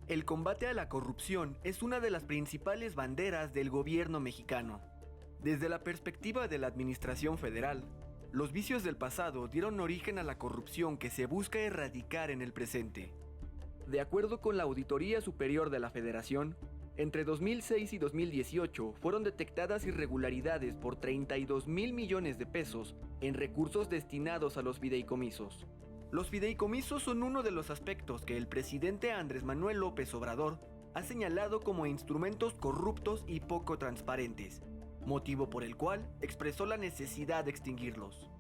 El combate a la corrupción es una de las principales banderas del gobierno mexicano. Desde la perspectiva de la administración federal, los vicios del pasado dieron origen a la corrupción que se busca erradicar en el presente. De acuerdo con la Auditoría Superior de la Federación, entre 2006 y 2018 fueron detectadas irregularidades por 32,000 millones de pesos en recursos destinados a los fideicomisos. Los fideicomisos son uno de los aspectos que el presidente Andrés Manuel López Obrador ha señalado como instrumentos corruptos y poco transparentes, motivo por el cual expresó la necesidad de extinguirlos.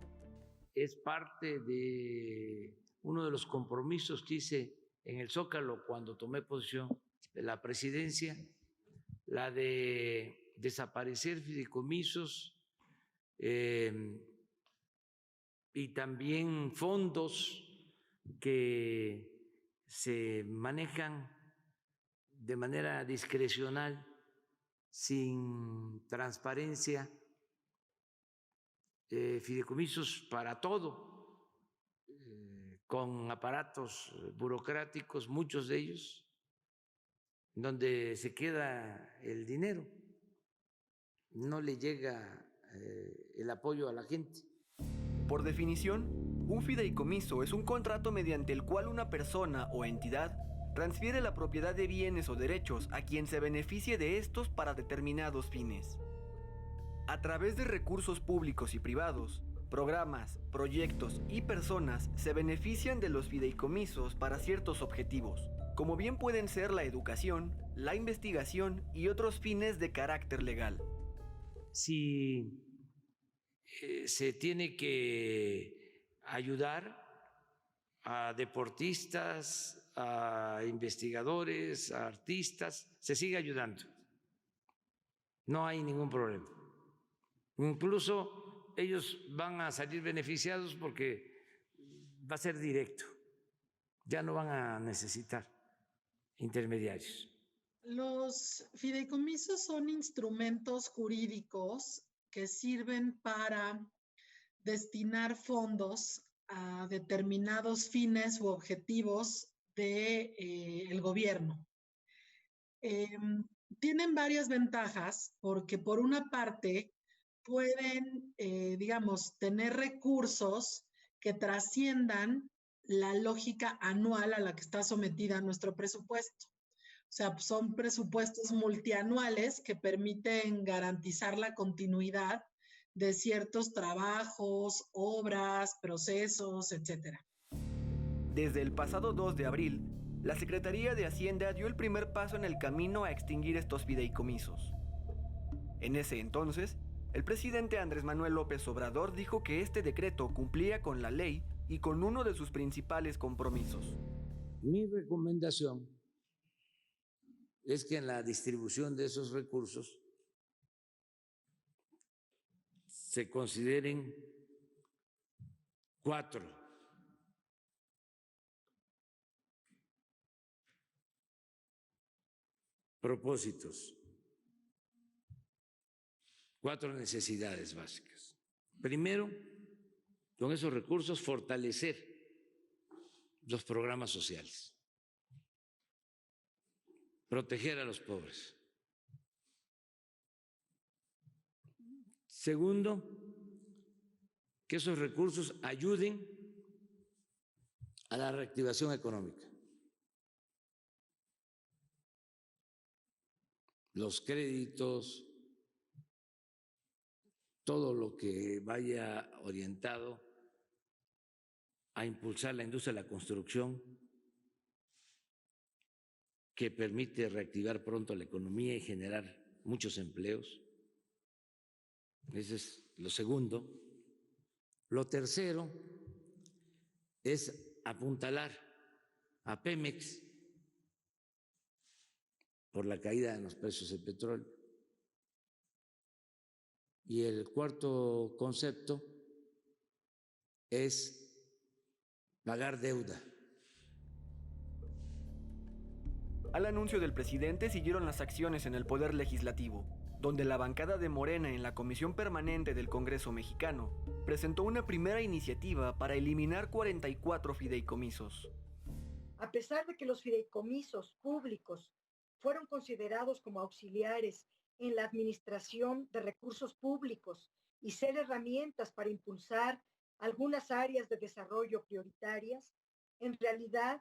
Es parte de uno de los compromisos que hice en el Zócalo cuando tomé posesión de la presidencia, la de desaparecer fideicomisos y también fondos que se manejan de manera discrecional, sin transparencia, fideicomisos para todo, con aparatos burocráticos, muchos de ellos, donde se queda el dinero, no le llega el apoyo a la gente. Por definición, un fideicomiso es un contrato mediante el cual una persona o entidad transfiere la propiedad de bienes o derechos a quien se beneficie de estos para determinados fines. A través de recursos públicos y privados, programas, proyectos y personas se benefician de los fideicomisos para ciertos objetivos, como bien pueden ser la educación, la investigación y otros fines de carácter legal. Si se tiene que ayudar a deportistas, a investigadores, a artistas, se sigue ayudando. No hay ningún problema. Incluso ellos van a salir beneficiados porque va a ser directo. Ya no van a necesitar intermediarios. Los fideicomisos son instrumentos jurídicos que sirven para destinar fondos a determinados fines u objetivos del gobierno. Tienen varias ventajas porque por una parte pueden, tener recursos que trasciendan la lógica anual a la que está sometida nuestro presupuesto. O sea, son presupuestos multianuales que permiten garantizar la continuidad de ciertos trabajos, obras, procesos, etc. Desde el pasado 2 de abril, la Secretaría de Hacienda dio el primer paso en el camino a extinguir estos fideicomisos. En ese entonces, el presidente Andrés Manuel López Obrador dijo que este decreto cumplía con la ley y con uno de sus principales compromisos. Mi recomendación es que en la distribución de esos recursos se consideren 4 propósitos, 4 necesidades básicas. Primero, con esos recursos fortalecer los programas sociales, proteger a los pobres. Segundo, que esos recursos ayuden a la reactivación económica. Los créditos, todo lo que vaya orientado a impulsar la industria de la construcción, que permite reactivar pronto la economía y generar muchos empleos. Ese es lo segundo. Lo tercero es apuntalar a Pemex por la caída en los precios del petróleo. Y el cuarto concepto es pagar deuda. Al anuncio del presidente siguieron las acciones en el Poder Legislativo, donde la bancada de Morena en la Comisión Permanente del Congreso Mexicano presentó una primera iniciativa para eliminar 44 fideicomisos. A pesar de que los fideicomisos públicos fueron considerados como auxiliares en la administración de recursos públicos y ser herramientas para impulsar algunas áreas de desarrollo prioritarias, en realidad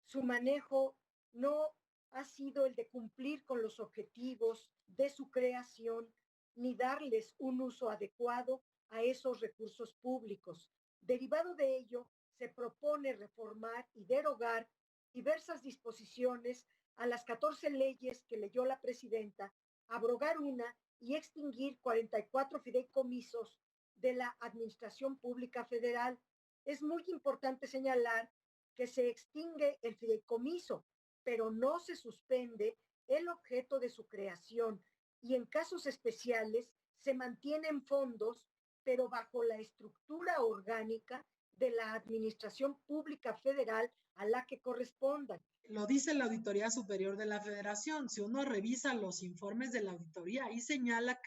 su manejo no ha sido el de cumplir con los objetivos de su creación ni darles un uso adecuado a esos recursos públicos. Derivado de ello, se propone reformar y derogar diversas disposiciones a las 14 leyes que leyó la presidenta, abrogar una y extinguir 44 fideicomisos de la Administración Pública Federal. Es muy importante señalar que se extingue el fideicomiso, pero no se suspende el objeto de su creación y en casos especiales se mantienen fondos, pero bajo la estructura orgánica de la Administración Pública Federal a la que correspondan. Lo dice la Auditoría Superior de la Federación. Si uno revisa los informes de la auditoría, ahí señala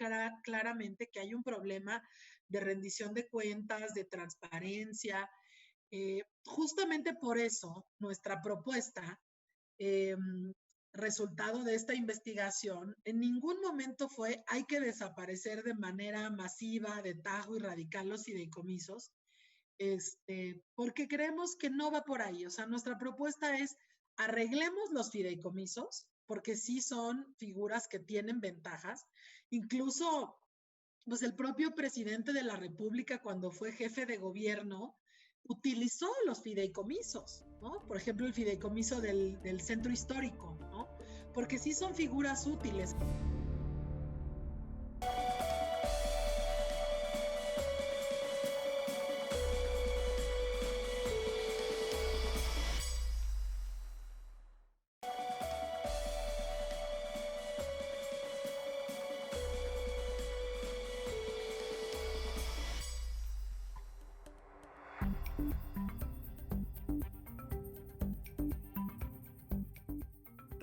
claramente que hay un problema de rendición de cuentas, de transparencia. Justamente por eso, nuestra propuesta, resultado de esta investigación, en ningún momento fue hay que desaparecer de manera masiva, de tajo y radical los fideicomisos, porque creemos que no va por ahí. O sea, nuestra propuesta es arreglemos los fideicomisos, porque sí son figuras que tienen ventajas. Incluso, pues el propio presidente de la República, cuando fue jefe de gobierno, utilizó los fideicomisos, ¿no? Por ejemplo, el fideicomiso del centro histórico, ¿no? Porque sí son figuras útiles.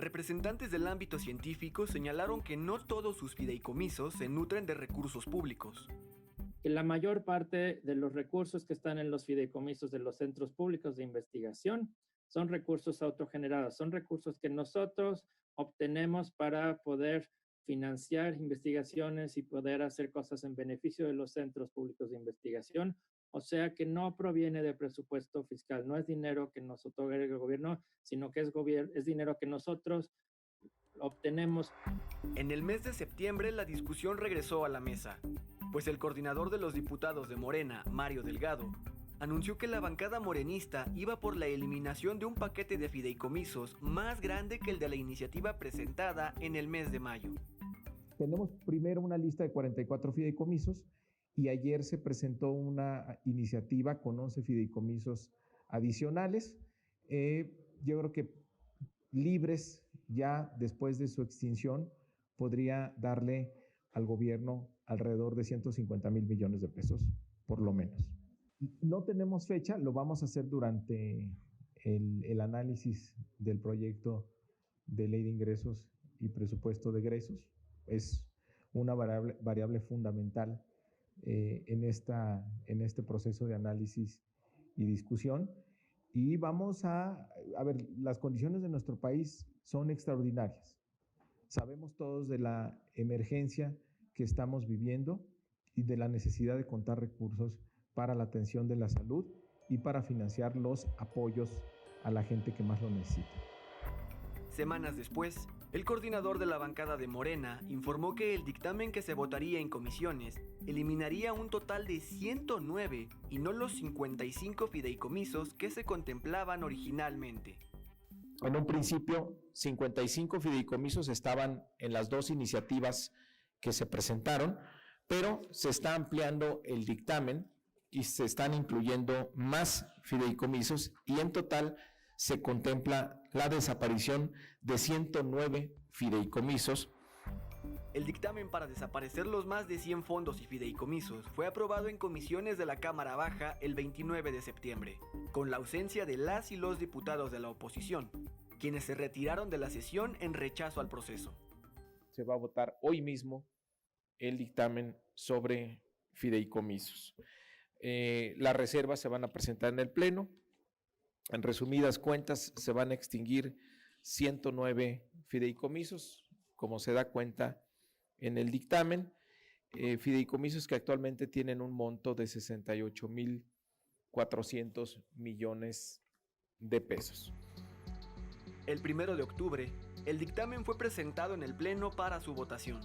Representantes del ámbito científico señalaron que no todos sus fideicomisos se nutren de recursos públicos. La mayor parte de los recursos que están en los fideicomisos de los centros públicos de investigación son recursos autogenerados, son recursos que nosotros obtenemos para poder financiar investigaciones y poder hacer cosas en beneficio de los centros públicos de investigación. O sea que no proviene de presupuesto fiscal, no es dinero que nos otorga el gobierno, sino que es dinero que nosotros obtenemos. En el mes de septiembre la discusión regresó a la mesa, pues el coordinador de los diputados de Morena, Mario Delgado, anunció que la bancada morenista iba por la eliminación de un paquete de fideicomisos más grande que el de la iniciativa presentada en el mes de mayo. Tenemos primero una lista de 44 fideicomisos y ayer se presentó una iniciativa con 11 fideicomisos adicionales. Yo creo que libres ya después de su extinción podría darle al gobierno alrededor de 150,000 millones de pesos, por lo menos. No tenemos fecha, lo vamos a hacer durante el análisis del proyecto de ley de ingresos y presupuesto de egresos. Es una variable fundamental en este proceso de análisis y discusión. Y vamos a ver, las condiciones de nuestro país son extraordinarias. Sabemos todos de la emergencia que estamos viviendo y de la necesidad de contar recursos para la atención de la salud y para financiar los apoyos a la gente que más lo necesita. Semanas después, el coordinador de la bancada de Morena informó que el dictamen que se votaría en comisiones eliminaría un total de 109 y no los 55 fideicomisos que se contemplaban originalmente. En un principio, 55 fideicomisos estaban en las dos iniciativas que se presentaron, pero se está ampliando el dictamen y se están incluyendo más fideicomisos y en total se contempla la desaparición de 109 fideicomisos. El dictamen para desaparecer los más de 100 fondos y fideicomisos fue aprobado en comisiones de la Cámara Baja el 29 de septiembre, con la ausencia de las y los diputados de la oposición, quienes se retiraron de la sesión en rechazo al proceso. Se va a votar hoy mismo el dictamen sobre fideicomisos. Las reservas se van a presentar en el Pleno En resumidas cuentas, se van a extinguir 109 fideicomisos, como se da cuenta en el dictamen, fideicomisos que actualmente tienen un monto de 68,400 millones de pesos. El 1 de octubre, el dictamen fue presentado en el Pleno para su votación.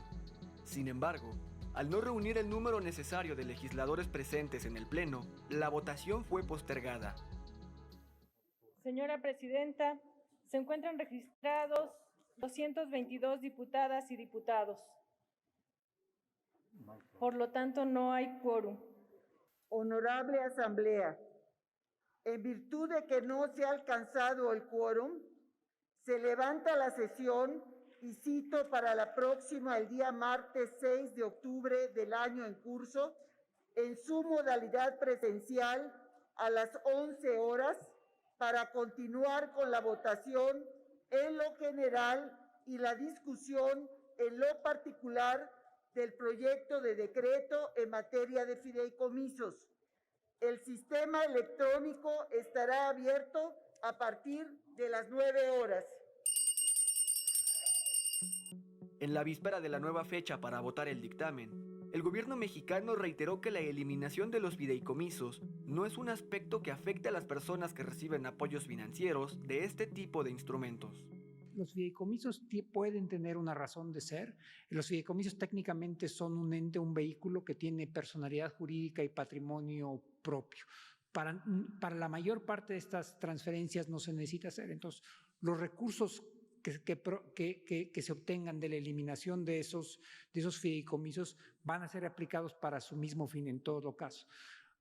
Sin embargo, al no reunir el número necesario de legisladores presentes en el Pleno, la votación fue postergada. Señora Presidenta, se encuentran registrados 222 diputadas y diputados. Por lo tanto, no hay quórum. Honorable Asamblea, en virtud de que no se ha alcanzado el quórum, se levanta la sesión y cito para la próxima, el día martes 6 de octubre del año en curso, en su modalidad presencial a las 11 horas, para continuar con la votación en lo general y la discusión en lo particular del proyecto de decreto en materia de fideicomisos. El sistema electrónico estará abierto a partir de las 9 horas. En la víspera de la nueva fecha para votar el dictamen, el gobierno mexicano reiteró que la eliminación de los fideicomisos no es un aspecto que afecte a las personas que reciben apoyos financieros de este tipo de instrumentos. Los fideicomisos pueden tener una razón de ser. Los fideicomisos técnicamente son un ente, un vehículo que tiene personalidad jurídica y patrimonio propio. Para la mayor parte de estas transferencias no se necesita hacer. Entonces, los recursos que se obtengan de la eliminación de esos fideicomisos van a ser aplicados para su mismo fin en todo caso.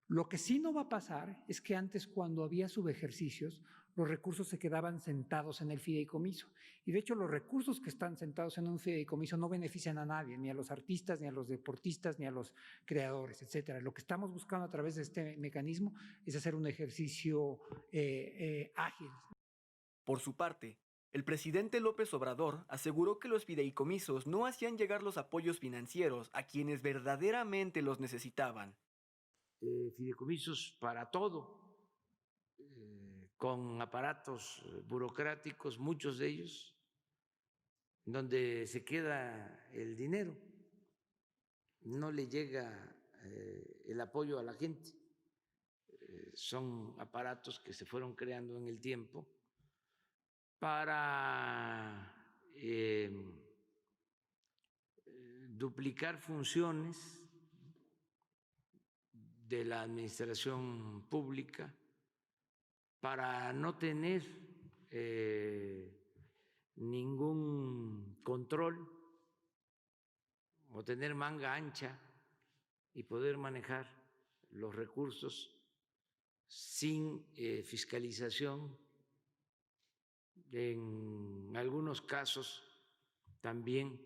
Lo que sí no va a pasar es que antes, cuando había subejercicios, los recursos se quedaban sentados en el fideicomiso. Y de hecho, los recursos que están sentados en un fideicomiso no benefician a nadie, ni a los artistas, ni a los deportistas, ni a los creadores, etcétera. Lo que estamos buscando a través de este mecanismo es hacer un ejercicio ágil. Por su parte, el presidente López Obrador aseguró que los fideicomisos no hacían llegar los apoyos financieros a quienes verdaderamente los necesitaban. Fideicomisos para todo, con aparatos burocráticos, muchos de ellos, donde se queda el dinero, no le llega el apoyo a la gente. Son aparatos que se fueron creando en el tiempo para duplicar funciones de la administración pública, para no tener ningún control o tener manga ancha y poder manejar los recursos sin fiscalización. En algunos casos también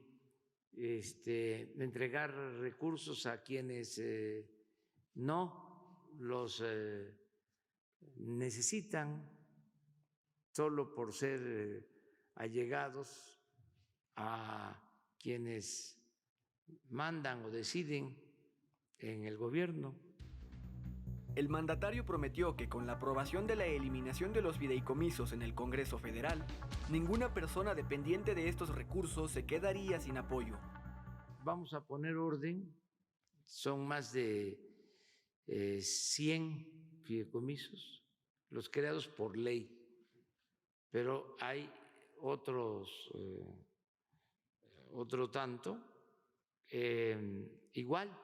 entregar recursos a quienes no los necesitan solo por ser allegados a quienes mandan o deciden en el gobierno. El mandatario prometió que con la aprobación de la eliminación de los fideicomisos en el Congreso Federal, ninguna persona dependiente de estos recursos se quedaría sin apoyo. Vamos a poner orden, son más de 100 fideicomisos, los creados por ley, pero hay otro tanto, igual,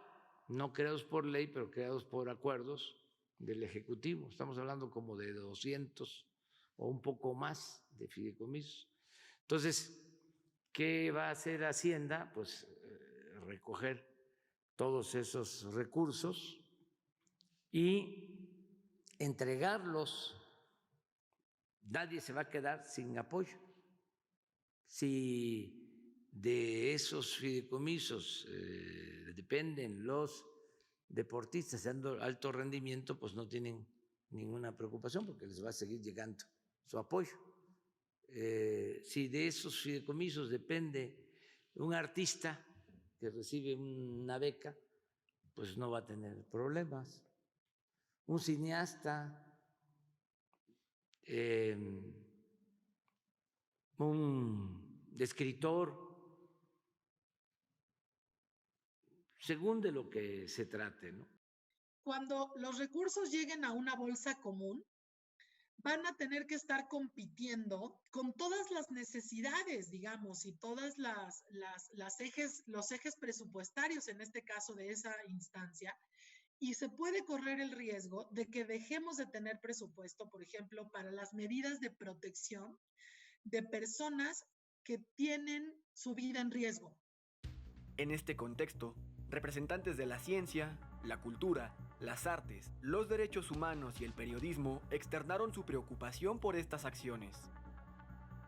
no creados por ley, pero creados por acuerdos del Ejecutivo. Estamos hablando como de 200 o un poco más de fideicomisos. Entonces, ¿qué va a hacer Hacienda? Pues recoger todos esos recursos y entregarlos. Nadie se va a quedar sin apoyo. Si de esos fideicomisos dependen los deportistas de alto rendimiento, pues no tienen ninguna preocupación porque les va a seguir llegando su apoyo. Si de esos fideicomisos depende un artista que recibe una beca, pues no va a tener problemas. Un cineasta un escritor, según de lo que se trate, ¿no? Cuando los recursos lleguen a una bolsa común, van a tener que estar compitiendo con todas las necesidades, digamos, y todas los ejes presupuestarios, en este caso de esa instancia, y se puede correr el riesgo de que dejemos de tener presupuesto, por ejemplo, para las medidas de protección de personas que tienen su vida en riesgo. En este contexto, representantes de la ciencia, la cultura, las artes, los derechos humanos y el periodismo externaron su preocupación por estas acciones.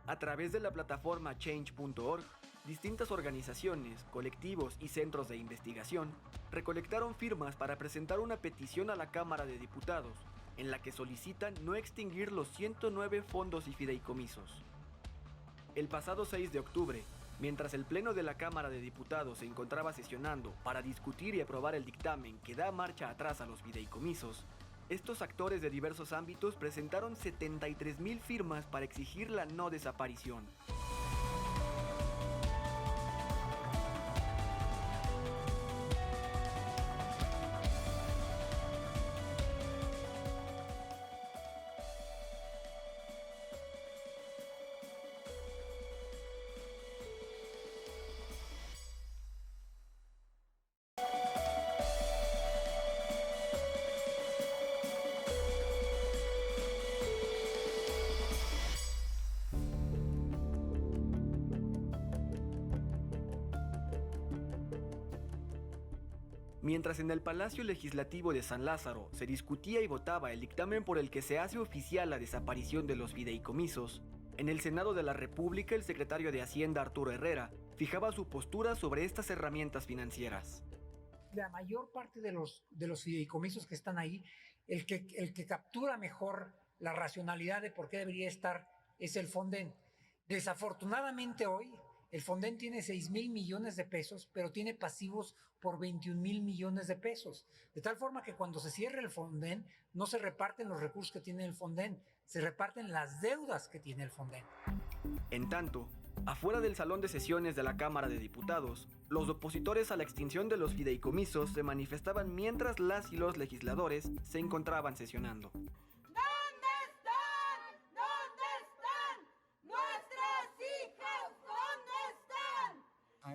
A través de la plataforma change.org, distintas organizaciones, colectivos y centros de investigación recolectaron firmas para presentar una petición a la Cámara de Diputados, en la que solicitan no extinguir los 109 fondos y fideicomisos. El pasado 6 de octubre, mientras el Pleno de la Cámara de Diputados se encontraba sesionando para discutir y aprobar el dictamen que da marcha atrás a los fideicomisos, estos actores de diversos ámbitos presentaron 73,000 firmas para exigir la no desaparición. Mientras en el Palacio Legislativo de San Lázaro se discutía y votaba el dictamen por el que se hace oficial la desaparición de los fideicomisos, en el Senado de la República el secretario de Hacienda Arturo Herrera fijaba su postura sobre estas herramientas financieras. La mayor parte de los fideicomisos que están ahí, el que captura mejor la racionalidad de por qué debería estar es el Fonden. Desafortunadamente hoy el Fonden tiene 6,000 millones de pesos, pero tiene pasivos por 21,000 millones de pesos. De tal forma que cuando se cierre el Fonden, no se reparten los recursos que tiene el Fonden, se reparten las deudas que tiene el Fonden. En tanto, afuera del salón de sesiones de la Cámara de Diputados, los opositores a la extinción de los fideicomisos se manifestaban mientras las y los legisladores se encontraban sesionando.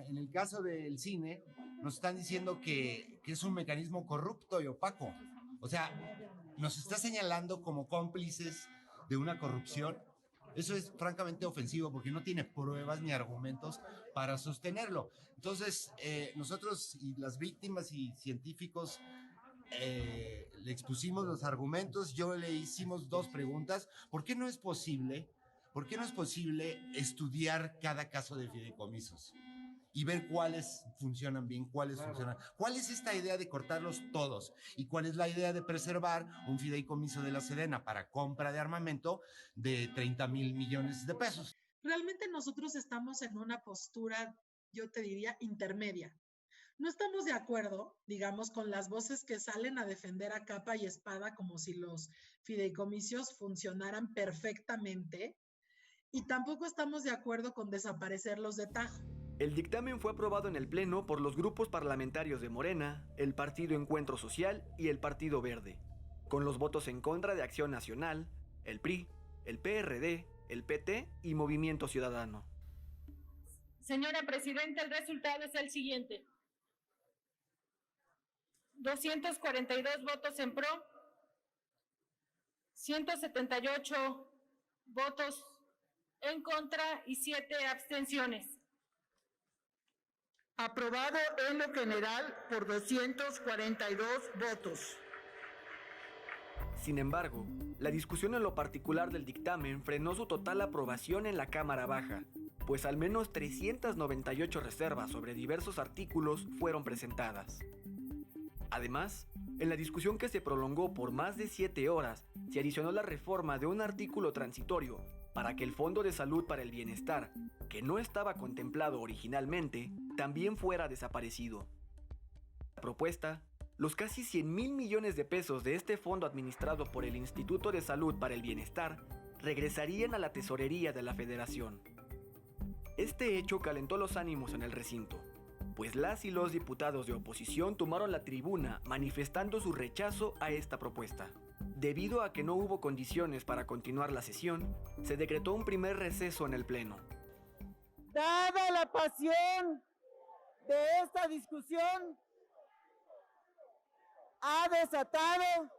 En el caso del cine, nos están diciendo que es un mecanismo corrupto y opaco. O sea, nos está señalando como cómplices de una corrupción. Eso es francamente ofensivo porque no tiene pruebas ni argumentos para sostenerlo. Entonces, nosotros y las víctimas y científicos le expusimos los argumentos. Yo le hicimos 2 preguntas. ¿Por qué no es posible estudiar cada caso de fideicomisos y ver cuáles funcionan bien, cuáles funcionan? ¿Cuál es esta idea de cortarlos todos? ¿Y cuál es la idea de preservar un fideicomiso de la Sedena para compra de armamento de 30,000 millones de pesos? Realmente nosotros estamos en una postura, yo te diría, intermedia. No estamos de acuerdo, digamos, con las voces que salen a defender a capa y espada como si los fideicomisos funcionaran perfectamente, y tampoco estamos de acuerdo con desaparecerlos de tajo. El dictamen fue aprobado en el Pleno por los grupos parlamentarios de Morena, el Partido Encuentro Social y el Partido Verde, con los votos en contra de Acción Nacional, el PRI, el PRD, el PT y Movimiento Ciudadano. Señora Presidenta, el resultado es el siguiente. 242 votos en pro, 178 votos en contra y 7 abstenciones. Aprobado en lo general por 242 votos. Sin embargo, la discusión en lo particular del dictamen frenó su total aprobación en la Cámara Baja, pues al menos 398 reservas sobre diversos artículos fueron presentadas. Además, en la discusión que se prolongó por más de 7 horas, se adicionó la reforma de un artículo transitorio para que el Fondo de Salud para el Bienestar, que no estaba contemplado originalmente, también fuera desaparecido. La propuesta, los casi 100,000 millones de pesos de este fondo administrado por el Instituto de Salud para el Bienestar, regresarían a la tesorería de la Federación. Este hecho calentó los ánimos en el recinto, pues las y los diputados de oposición tomaron la tribuna manifestando su rechazo a esta propuesta. Debido a que no hubo condiciones para continuar la sesión, se decretó un primer receso en el Pleno. Dada la pasión de esta discusión, ha desatado,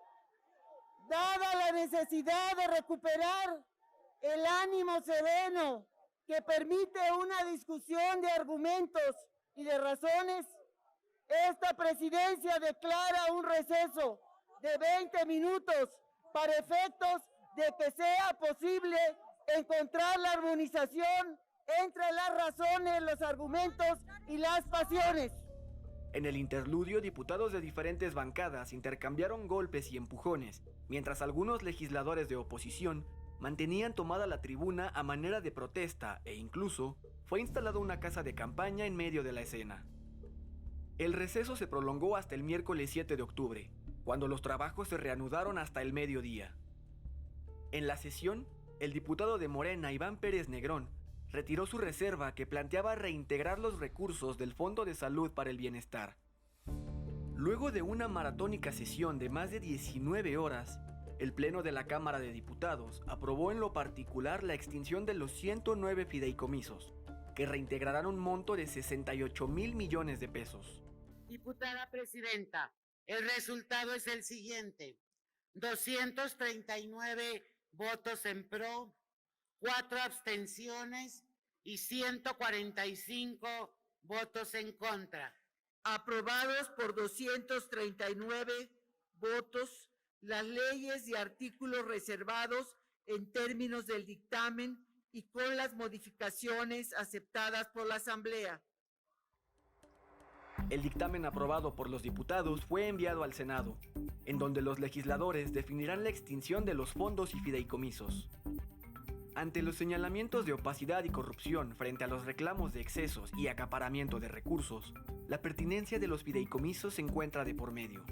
dada la necesidad de recuperar el ánimo sereno que permite una discusión de argumentos y de razones, esta presidencia declara un receso de 20 minutos para efectos de que sea posible encontrar la armonización entre las razones, los argumentos y las pasiones. En el interludio, diputados de diferentes bancadas intercambiaron golpes y empujones, mientras algunos legisladores de oposición mantenían tomada la tribuna a manera de protesta e incluso fue instalada una casa de campaña en medio de la escena. El receso se prolongó hasta el miércoles 7 de octubre, cuando los trabajos se reanudaron hasta el mediodía. En la sesión, el diputado de Morena, Iván Pérez Negrón, retiró su reserva que planteaba reintegrar los recursos del Fondo de Salud para el Bienestar. Luego de una maratónica sesión de más de 19 horas, el Pleno de la Cámara de Diputados aprobó en lo particular la extinción de los 109 fideicomisos, que reintegrarán un monto de 68,000 millones de pesos. Diputada presidenta, el resultado es el siguiente: 239 votos en pro, 4 abstenciones y 145 votos en contra. Aprobados por 239 votos las leyes y artículos reservados en términos del dictamen y con las modificaciones aceptadas por la Asamblea. El dictamen aprobado por los diputados fue enviado al Senado, en donde los legisladores definirán la extinción de los fondos y fideicomisos. Ante los señalamientos de opacidad y corrupción frente a los reclamos de excesos y acaparamiento de recursos, la pertinencia de los fideicomisos se encuentra de por medio.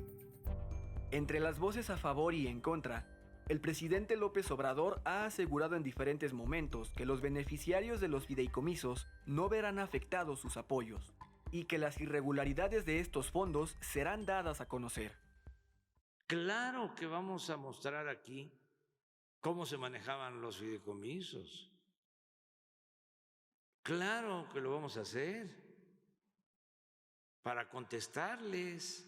Entre las voces a favor y en contra, el presidente López Obrador ha asegurado en diferentes momentos que los beneficiarios de los fideicomisos no verán afectados sus apoyos y que las irregularidades de estos fondos serán dadas a conocer. Claro que vamos a mostrar aquí cómo se manejaban los fideicomisos. Claro que lo vamos a hacer para contestarles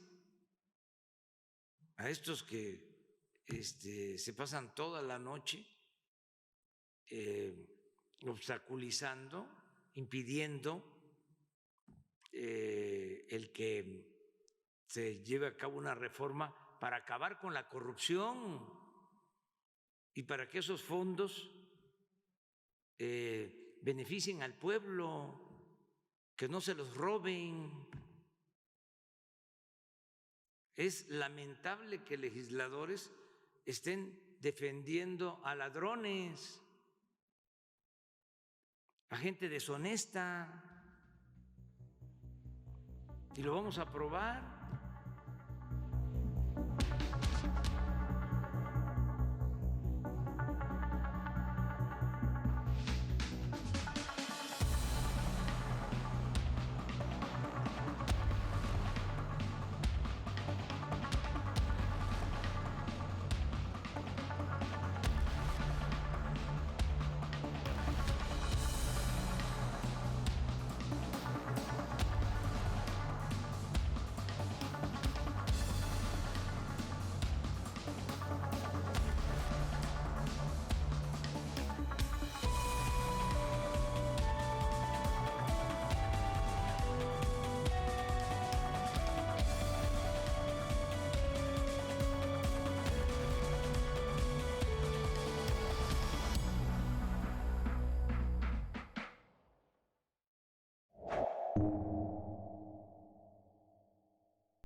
a estos que se pasan toda la noche obstaculizando, impidiendo el que se lleve a cabo una reforma para acabar con la corrupción y para que esos fondos beneficien al pueblo, que no se los roben. Es lamentable que legisladores estén defendiendo a ladrones, a gente deshonesta, y lo vamos a aprobar.